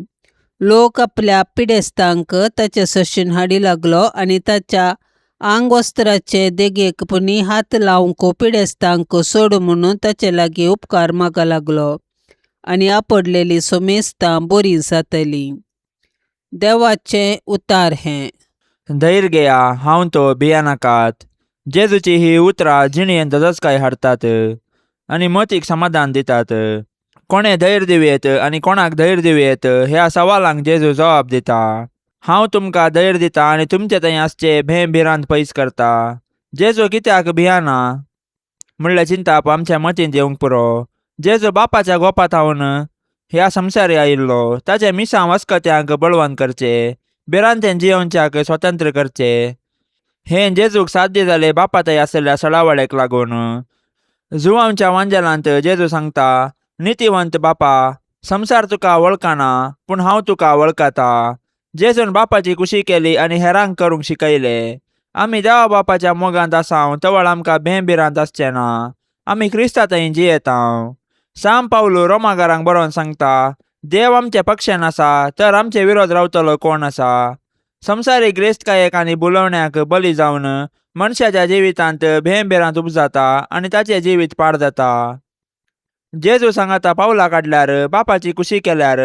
लोक आपल्या पिडेस्तांक ताचे सशीन हाडी लागलो आनी ताच्या आंगवस्त्राचे देगेकपणी हात लावंक पिडेस्तांक सोड म्हणून ताचे लागीं उपकार मागा लागलो आनी आपडलेली सोमेस्तां बरी जातलीं. देवाचें उतार हें. धैर्य घेया, हांव तो, भियेनाकात. जेजूची ही उतरां जिणेंत दजकाय हाडटात आनी मतीक समाधान दितात. कोणे धैर्य दिवेत आनी कोणाक धैर्य दिवेत ह्या सवालांक जेजू जवाब दिता. हांव तुमकां धैर्य दिता आनी तुमचे थंय आसचे भेंभिरांत पयस करता. जेजू कित्याक भियाना म्हणल्यार चिंताप आमच्या मतींत येवंक पुरो. जेजू बापाच्या गोपात हांवन ह्या संवसारी आयिल्लो. ताचे मिसां वस्कत्यांक बळवंत करचे, भिरांतेन जियोवच्याक स्वतंत्र करचे. हें जेजूक साध्य जालें बापा थंय आसलेल्या सळावळेक लागून. जुवांच्या वांजेलांत जेजू सांगता, नितीवंत बापा, संवसार तुका वळखना पूण हांव तुका वळखता. जेजून बापाची कुशी केली आनी हेरांक करूंक शिकयलें. आमी देवा बापाच्या मोगांत आसांव तवळ आमकां भेंभिरांत आसचें ना. आमी क्रिस्ता थंय जियेतांव. सांब पावलू रोमाकारांक बरोवन सांगता, देव आमचे पक्षान आसा तर आमचे विरोध रावतलो कोण आसा. संवसारी गिरेस्तकायेक आनी बुलवण्याक बली जावन मनशाच्या जिवितांत भेंभिरांत उपजाता आनी ताचें जिवीत पाड जाता. जेजू सांगता पावला काडल्यार, बापाची कुशी केल्यार,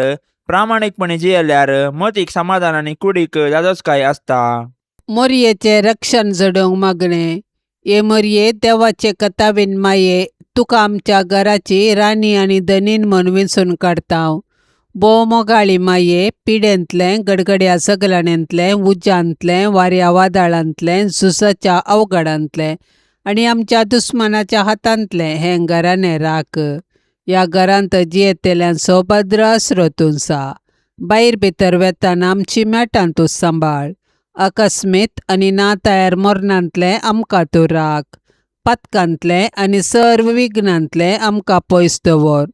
प्रामाणीकपणी जियेल्यार मतीक समाधान आनी कुडीक जाजोसकाय आसता. मोरयेचें रक्षण जडोवंक मागणें. ये मोरये, देवाचे कतावेन माये, तुका आमच्या घराची राणी आनी धनीन म्हूण वेंचून काडटाव. भोव मोगाळी माये, पिडेंतलें, गडगड्या सगळ्यांतलें, उज्यांतलें, वाऱ्या वादळांतलें, झुजाच्या अवघडांतलें आनी आमच्या दुस्मानाच्या हातांतलें हें घराणें राख. ह्या घरांत जियेतेल्यांचो भद्र आसरो तूं सा. भायर भितर वेताना आमची मेटां तूं सांबाळ. अकस्मीत आनी ना तयार मरणांतलें आमकां तूं राख. पातकांतलें आनी सर्व विघ्नांतलें आमकां पयस दवर.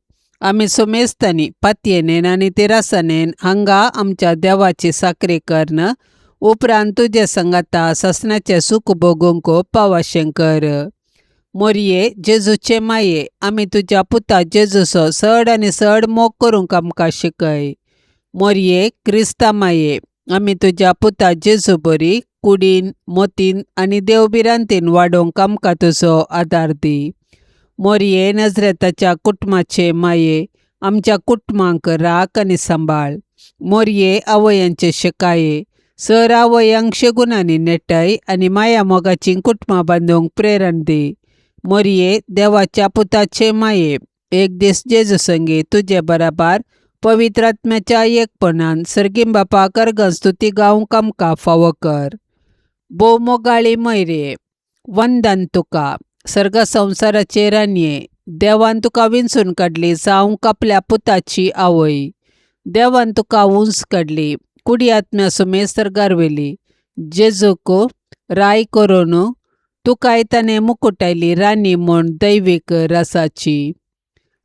आमी सोमेस्तांनी पातयेनेन आनी तिरासानेन हांगा आमच्या देवाची साकरी करन. उपरांत तुजे संगता ससनाचें सूख भोगूंक पावाशें कर. मोरये, जेजूचे माये, आमी तुज्या पुता जेजूचो चड आनी चड मोग करूंक आमकां शिकय. मोरये, क्रिस्ता माये, आमी तुज्या पुता जेजू बरी कुडीन, मोतीन आनी देवभिरांतीन वाडोवंक आमकां तुजो आदार दी. मोरये, नजरेताच्या कुटुंबाचे माये, आमच्या कुटुंबांक राख आनी सांबाळ. मोरये, आवयांचे शिकाये, सर आवयांक शेगुणांनी नेटय आनी माया मोगाची कुटुंबां बांदूंक प्रेरण दी. मोरये, देवाच्या पुताचे माये, एक दीस जेजू संगी तुजे बराबर पवित्र आत्म्याच्या एकपणान सर्गीम बापाक अर्घ स्तुती गावंक आमकां फावो कर. भोव मोगाळी मोरये, वंदन तुका. सर्ग संवसाराचे रानये, देवान तुका विंचून काडली जावंक आपल्या पुताची आवय. देवान तुका उंच काडली, कुडी आत्म्या सुमेस सर्गार व्हेली. जेजूक राय करून तुकाय ताणें मुकुटायली राणी म्हूण दैवीक रासाची.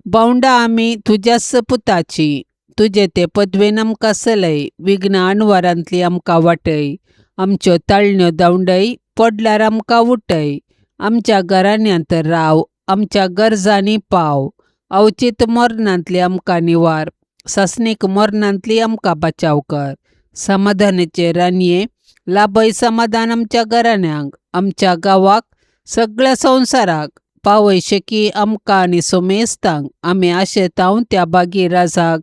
भावंडा आमी तुज्याच पुताची. तुजे ते पदवेन आमकां चलय, विघ्ना अणवारांतली आमकां वाटय. आमच्यो ताळण्यो दावंडय, पडल्यार आमकां उठय. आमच्या घराण्यांत राव, आमच्या गरजांनी पाव. अवचित मरणांतली आमकां निवार, ससनीक मरणांतली आमकां बचाव कर. समाधानाचे रानये, लाभय समाधान आमच्या घराण्यांक, आमच्या गांवाक, सगळ्या संवसाराक. पावयशकी आमकां आनी सोमेस्तांक, आमी आशेतांव त्या बागी राजाक.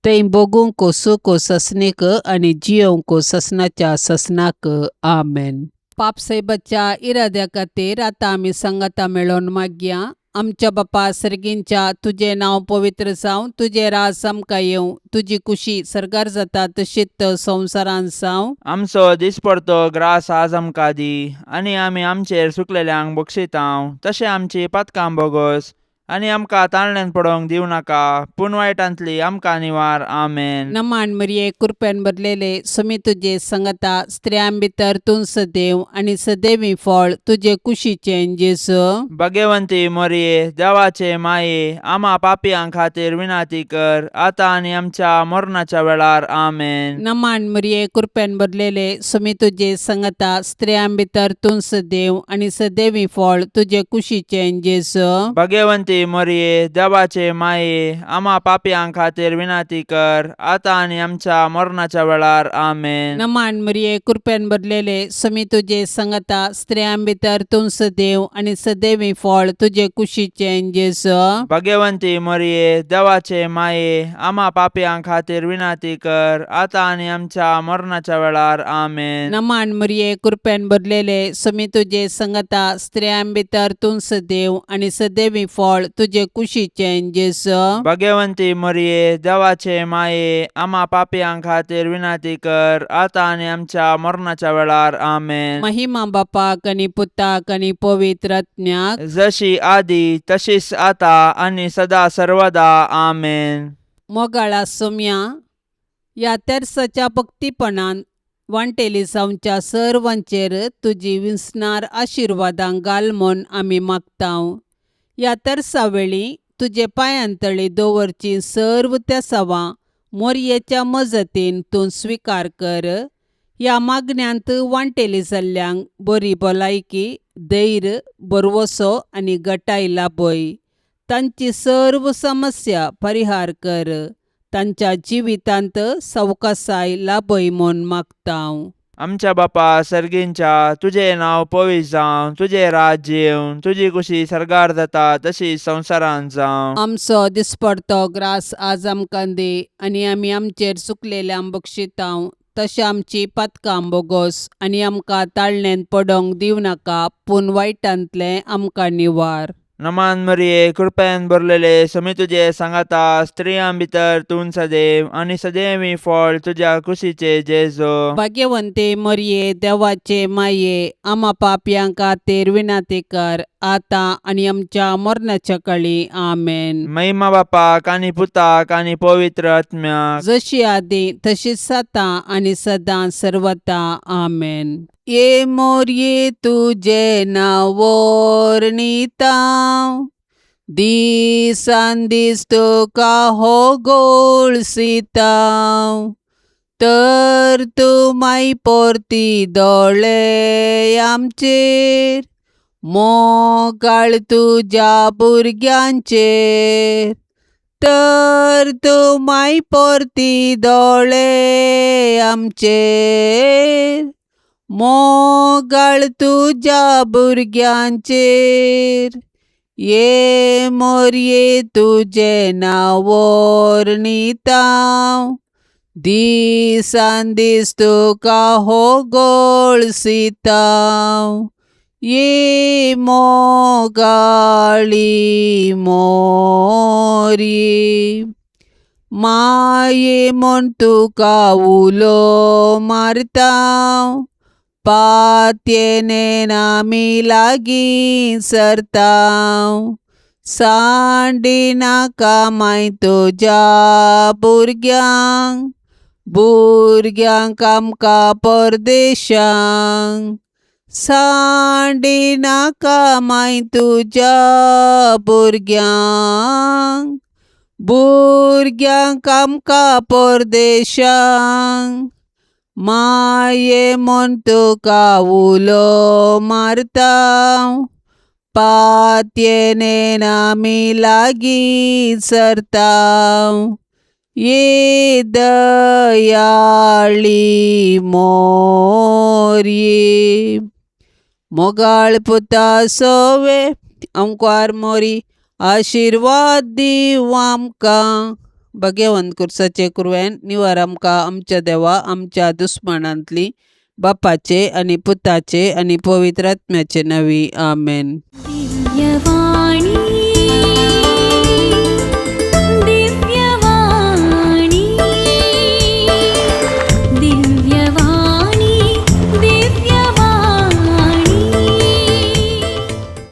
थंय बोगूंक सूख ससनीक आनी जियोंक ससनाच्या ससनाक. आमेन. पापसैबाच्या इराद्या खातीर आतां आमी संगता मेळोन मागया. आमच्या बापा सर्गींच्या, तुजें नांव पवित्र जावं, तुजें राज आमकां येवं, तुजी कुशी सरकार जाता तशीच संवसारांत जावं. आमचो दिसपडतो ग्रास आज आमकां दी, आनी आमी आमचेर सुकलेल्यांक बक्षितांव, तशें आमची पातकां बोगोस, आनी आमकां ताळण्यांत पडोवंक दिवं नाका, पूण वायटांतली आमकां निवार. आमेन. नमान मरिये, कृपेन भरलेले, सुमी तुजे संगता, स्त्रियां भितर तूं सदैव, आनी सदैवी फळ तुजे कुशीचें जेजू. भाग्यवंती मरिये, देवाचे माये, आमा पापयां खातीर विनाती कर, आतां आनी आमच्या मरणाच्या वेळार. आमेन. नमान मरिये, कृपेन भरलेले, सुमी तुजे संगता, स्त्रियां भितर तूं सदैव, आनी सदैवी फळ तुजे कुशीचें जेजू. भाग्यवंती मरिये, देवाचे माये, आमा पापयां खातीर विनाती कर, आतां आनी आमच्या मरणाच्या वेळार. आमेन. नमान मरिये, कृपेन भरलेले, सुमी तुजे संगता, स्त्रियां भितर तूं सदैव, आनी सदैवी फळ तुजे कुशीचें जेजू. भाग्यवंती मरिये, देवाचे माये, आमा पापयां खातीर विनाती कर, आतां आनी आमच्या मरणाच्या वेळार. आमेन. नमान मरिये, कृपेन भरलेले, सुमी तुजे संगता, स्त्रियां भितर तूं सदैव, आनी सदैवी फळ तुजे कुशीचें जेजू. भाग्यवंती मरिये, देवाचे माये, आमा पापयां खातीर विनाती कर, आतां आनी आमच्या मरणाच्या वेळार. आमेन. महिमा बापाक आनी पुताक आनी पवित्र आत्म्याक, जशी आदी तशीच आता आनी सदा सर्वदा. आमेन. मोगाळा सोम्या, या तेर्साच्या भक्तीपणान वांटेली जावच्या सर्वांचेर तुजी विस्नार आशिर्वादां घाल म्हूण आमी मागतांव. या तेर्सा वेळी तुजे पांयांतळी दवरची सर्व त्या सवां मोरयेच्या मजतीन तूं स्विकार कर. ह्या मागण्यांत वांटेली जाल्ल्यांक बरी भलायकी, धैर्य, बरवसो आनी घटाय लाभय. तांची सर्व समस्या परिहार कर. तांच्या जिवितांत सवकासाय लाभय म्हूण मागतांव. आमच्या बापा सर्गींच्या, तुझे नांव पवित्र जावं, तुझे राज्य येवं, तुजी कुशी सरकार जाता तशी संवसारांत जावं. आमचो दिसपडतो ग्रास आज आमकां दे, आनी आमी आमचेर चुकलेल्यांक बक्षितांव, तशें आमची पातकां बोगोस, आनी आमकां ताळण्यांत पडोवंक दिवं नाका, पूण वायटांतलें आमकां निवार. नमान मरिये, कृपेन भरलेले, सुमी तुजे सांगाता, स्त्रियां भितर तूं सदैव, आनी सदैवी फळ तुज्या कुशीचे जेजू. भाग्यवंते मरिये, देवाचे माये, आमा पापयां खातीर विनाती कर, आतां आनी आमच्या मरणाच्या काळी. आमेन. महिमा बापाक आनी पुताक आनी पवित्र आत्म्याक, जशी आदी तशीच आतां आनी सदां सर्वदा. आमेन. ये मोरये, तुजे नांव वर्णितांव, दिसान दीस तुका होगोळसितांव. तर तूं माई परती दोळे आमचेर, मोगाळ तुज्या भुरग्यांचेर. तर तूं माई परती दोळे आमचेर, मोगाळ तुज्या भुरग्यांचेर. ये मोरये, तुजे नांव वर्णितांव, दिसान दीस तुका होगोळसितांव. ये मोगाळी मोरये, माये म्हूण तुका उलो मारतांव. पातयेनेन आमी लागीं सरतांव. सांडी नाका माय तुज्या भुरग्यांक, भुरग्यांक आमकां परदेशांक. सांडी नाका माय तुज्या भुरग्यांक, भुरग्यांक आमकां परदेशांक. माये म्हूण तुका उलो मारतांव. पात्येनेन आम्ही लागी सरताव. ये दयाळी मोरये. मोगाळ पुता सोवे ओंकार मोरी आशीर्वाद दिव आमकां. भगवंत कुर्साचे कुरवेन निवार आमकां आमच्या देवा आमच्या दुस्मनांतली बापाचे आनी पुताचे आनी पवित्र आत्म्याचे नवी. आमेन. दिव्यवाणी